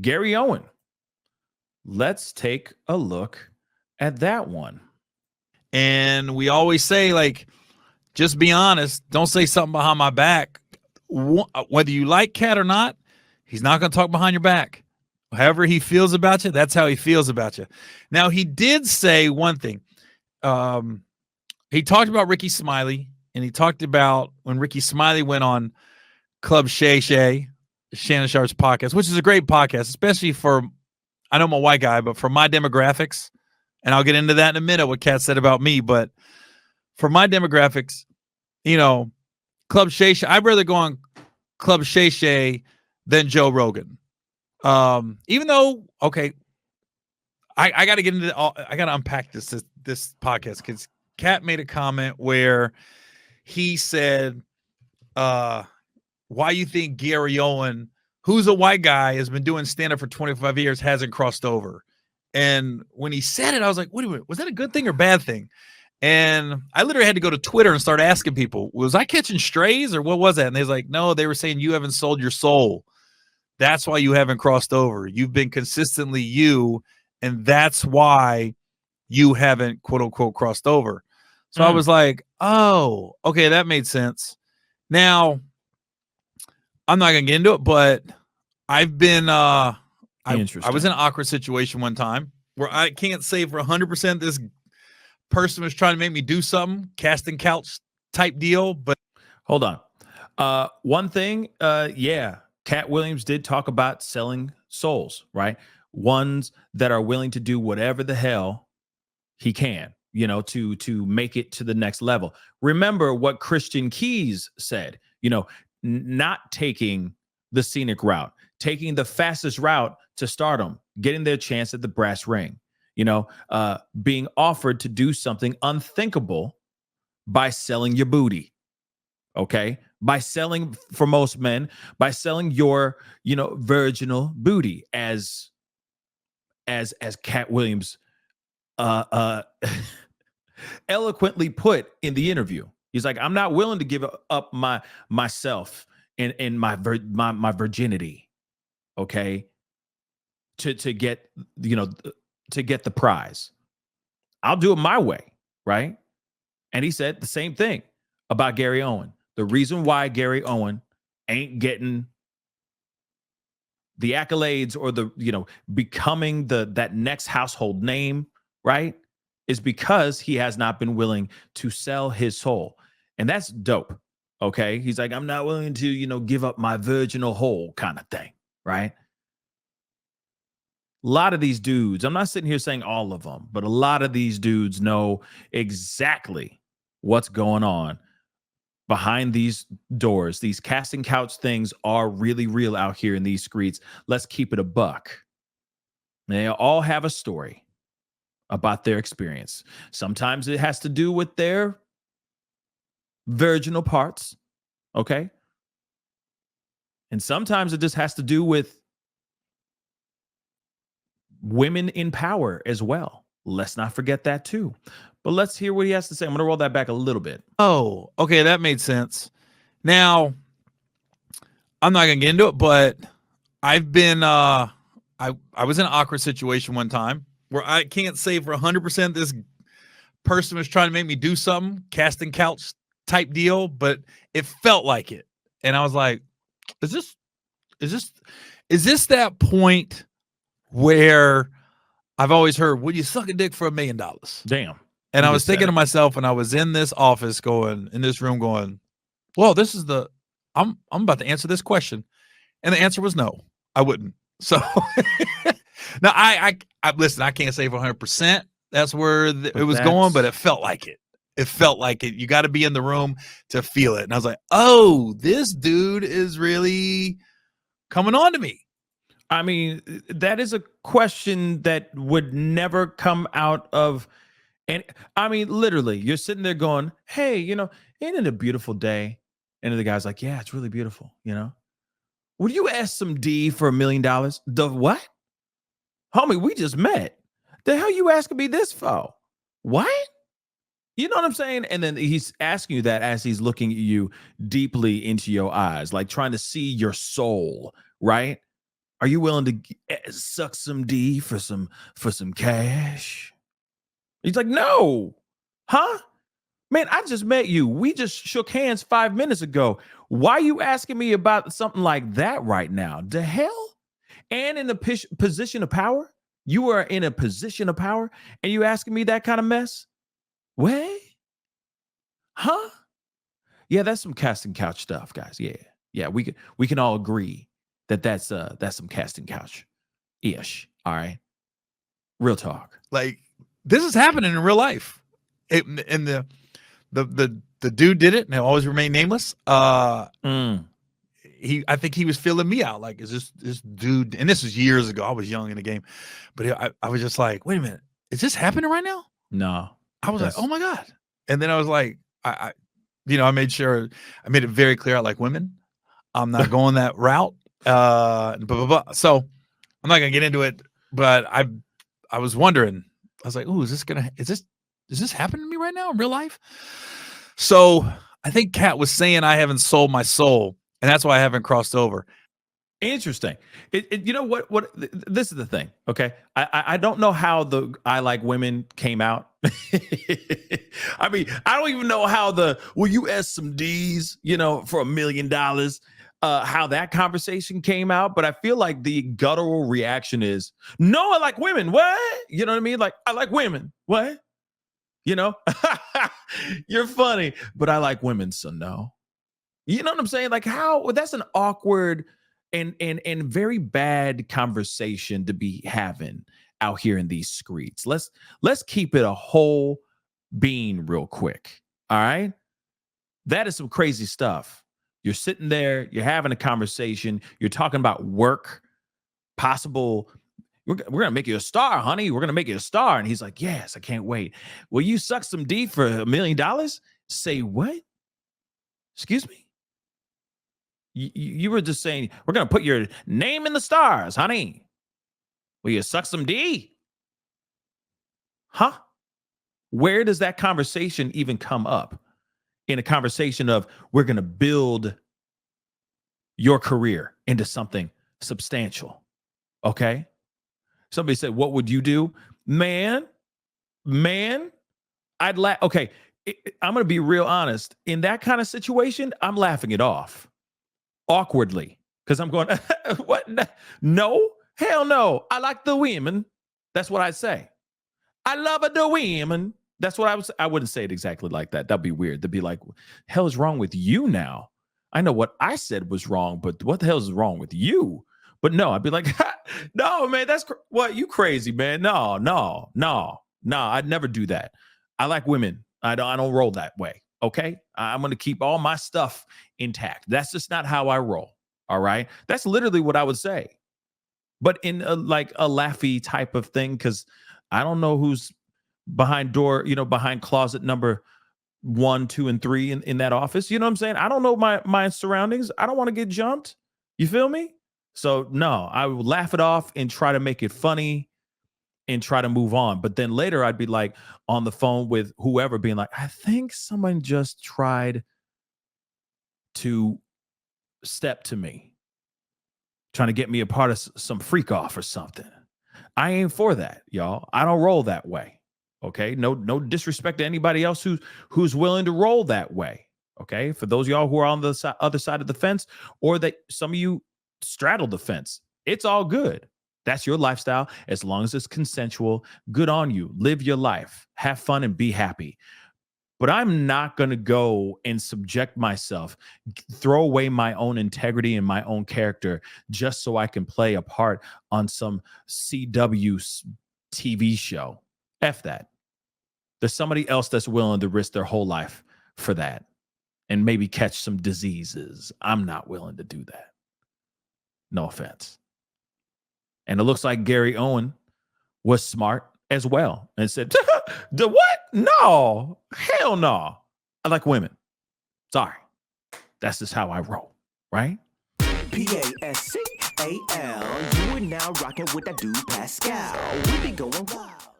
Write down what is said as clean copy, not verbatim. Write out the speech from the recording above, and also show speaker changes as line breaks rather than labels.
Gary Owen. Let's take a look at that one.
And we always say, like, just be honest. Don't say something behind my back. Whether you like Katt or not, he's not going to talk behind your back. However he feels about you, that's how he feels about you. Now, he did say one thing. He talked about Ricky Smiley, and he talked about when Ricky Smiley went on Club Shay Shay, Shannon Sharp's podcast, which is a great podcast, especially for, I know I'm a white guy, but for my demographics, and I'll get into that in a minute, what Katt said about me, but for my demographics, you know, Club Shay Shay, I'd rather go on Club Shay Shay than Joe Rogan. Even though, okay, I got to get into I got to unpack this podcast, because Katt made a comment where he said, why you think Gary Owen, who's a white guy, has been doing stand-up for 25 years, hasn't crossed over. And when he said it, I was like, wait a minute, was that a good thing or bad thing? And I literally had to go to Twitter and start asking people, was I catching strays or what was that? And they was like, no, they were saying you haven't sold your soul. That's why you haven't crossed over. You've been consistently you, and that's why you haven't, quote unquote, crossed over. So I was like, oh, okay, that made sense. Now, I'm not going to get into it, but I've been, I was in an awkward situation one time where I can't say for 100% this person was trying to make me do something, casting couch type deal, but.
Hold on. One thing, yeah, Katt Williams did talk about selling souls, right? Ones that are willing to do whatever the hell he can, you know, to make it to the next level. Remember what Christian Keys said, you know, not taking the scenic route, taking the fastest route to stardom, getting their chance at the brass ring, you know, being offered to do something unthinkable by selling your booty. Okay. By selling, for most men, by selling your, you know, virginal booty, as Katt Williams eloquently put in the interview. He's like, I'm not willing to give up myself and my virginity, okay, to get, you know, to get the prize. I'll do it my way, right? And he said the same thing about Gary Owen. The reason why Gary Owen ain't getting the accolades or the, you know, becoming that next household name, right, is because he has not been willing to sell his soul. And that's dope. Okay. He's like, I'm not willing to, you know, give up my virginal whole kind of thing. Right. A lot of these dudes, I'm not sitting here saying all of them, but a lot of these dudes know exactly what's going on behind these doors. These casting couch things are really real out here in these streets. Let's keep it a buck. They all have a story about their experience. Sometimes it has to do with their virginal parts, okay? And sometimes it just has to do with women in power as well. Let's not forget that too. But let's hear what he has to say. I'm going to roll that back a little bit.
Oh, okay, that made sense. Now, I'm not going to get into it, but I've been, I was in an awkward situation one time where I can't say for 100% this person was trying to make me do something, casting couch type deal, but it felt like it. And I was like, is this that point where I've always heard, would you suck a dick for $1 million?
Damn.
And I was thinking to myself, and I was in this office in this room going, well, this is I'm about to answer this question. And the answer was no, I wouldn't. So now I listen, I can't say for 100% that's where it was going, but it felt like it. It felt like it. You got to be in the room to feel it. And I was like, oh, this dude is really coming on to me.
I mean, that is a question that would never come out of. And I mean, literally, you're sitting there going, hey, you know, ain't it a beautiful day? And the guy's like, yeah, it's really beautiful. You know, would you ask some D for $1 million? The what? Homie, we just met. The hell you asking me this for? What? You know what I'm saying? And then he's asking you that as he's looking at you deeply into your eyes, like trying to see your soul, right? Are you willing to suck some D for some cash? He's like, no. Huh? Man, I just met you. We just shook hands 5 minutes ago. Why are you asking me about something like that right now? The hell? And in a position of power? You are in a position of power and you asking me that kind of mess? What? Huh? Yeah, that's some casting couch stuff, guys. Yeah. Yeah, we can all agree that that's some casting couch ish. All right. Real talk.
Like, this is happening in real life. And the dude did it and he'll always remain nameless. I think he was filling me out. Like, is this dude? And this was years ago. I was young in the game, but I was just like, wait a minute, is this happening right now?
No.
I was like, oh my God. And then I was like, I made sure I made it very clear I like women. I'm not going that route. Blah, blah, blah. So I'm not gonna get into it, but I was wondering, I was like, oh, is this happening to me right now in real life? So I think Katt was saying I haven't sold my soul, and that's why I haven't crossed over.
Interesting. You know what? This is the thing. Okay, I don't know how the I like women came out. I mean, I don't even know how will you ask some D's, for $1 million, how that conversation came out. But I feel like the guttural reaction is, no, I like women. What? You know what I mean? Like, I like women. What? You're funny, but I like women, so no. You know what I'm saying? Like, how? That's an awkward and very bad conversation to be having out here in these streets. Let's keep it a whole bean real quick. All right. That is some crazy stuff. You're sitting there, you're having a conversation, you're talking about work, possible. We're going to make you a star, honey. We're going to make you a star. And he's like, yes, I can't wait. Will you suck some D for $1 million? Say what? Excuse me? You were just saying, we're going to put your name in the stars, honey. Will you suck some D? Huh? Where does that conversation even come up? In a conversation of, we're going to build your career into something substantial. Okay? Somebody said, what would you do? Man, I'd laugh. Okay, I'm going to be real honest. In that kind of situation, I'm laughing it off. Awkwardly, because I'm going, what? No, hell no. I like the women. That's what I'd say. I love the women. That's what I would say. I wouldn't say it exactly like that. That'd be weird. They'd be like, hell is wrong with you now? I know what I said was wrong, but what the hell is wrong with you? But no, I'd be like, no, man, that's what, you crazy, man. No, I'd never do that. I like women. I don't roll that way. Okay, I'm going to keep all my stuff intact. That's just not how I roll. All right, that's literally what I would say. But in a laughy type of thing, because I don't know who's behind closet number 1, 2, and 3 in that office. You know what I'm saying? I don't know my surroundings. I don't want to get jumped. You feel me? So no, I would laugh it off and try to make it funny and try to move on. But then later I'd be like on the phone with whoever being like, I think someone just tried to step to me, trying to get me a part of some freak off or something. I ain't for that, y'all. I don't roll that way. Okay. No disrespect to anybody else who's willing to roll that way. Okay. For those of y'all who are on the other side of the fence, or that some of you straddle the fence, it's all good. That's your lifestyle. As long as it's consensual, good on you. Live your life, have fun, and be happy. But I'm not going to go and subject myself, throw away my own integrity and my own character just so I can play a part on some CW TV show. F that. There's somebody else that's willing to risk their whole life for that and maybe catch some diseases. I'm not willing to do that. No offense. And it looks like Gary Owen was smart as well and said, the what? No, hell no. I like women. Sorry. That's just how I roll, right?
Pascal. You are now rocking with that dude Pascal. We be going wild.